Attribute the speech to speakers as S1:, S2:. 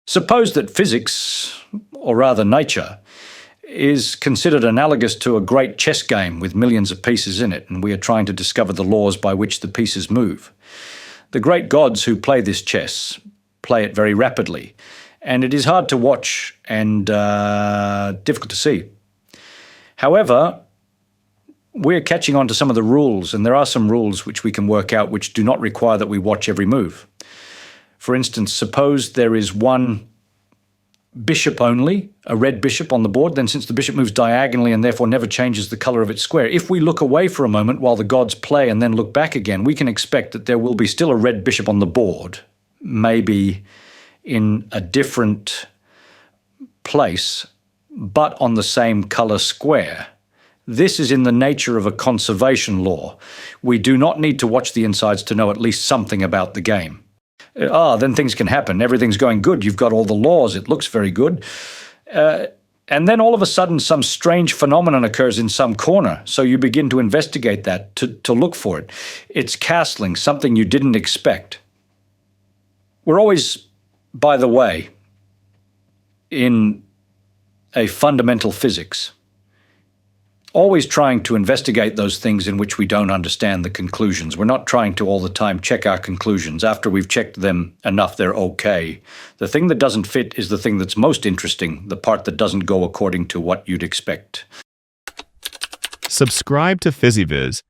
S1: Suppose that physics, or rather nature, is considered analogous to a great chess game with millions of pieces in it, and we are trying to discover the laws by which the pieces move. The great gods who play this chess play it very rapidly, and it is hard to watch and difficult to see. However, we're catching on to some of the rules, and there are some rules which we can work out which do not require that we watch every move. For instance, suppose there is one bishop only, a red bishop on the board, then since the bishop moves diagonally and therefore never changes the color of its square, if we look away for a moment while the gods play and then look back again, we can expect that there will be still a red bishop on the board, maybe in a different place, but on the same color square. This is in the nature of a conservation law. We do not need to watch the insides to know at least something about the game. Then things can happen. Everything's going good. You've got all the laws. It looks very good. And then all of a sudden, some strange phenomenon occurs in some corner. So you begin to investigate that, to look for it. It's castling, something you didn't expect. We're always, by the way, in a fundamental physics, always trying to investigate those things in which we don't understand the conclusions. We're not trying to all the time check our conclusions. After we've checked them enough, they're okay. The thing that doesn't fit is the thing that's most interesting, the part that doesn't go according to what you'd expect.
S2: Subscribe to PhysiViz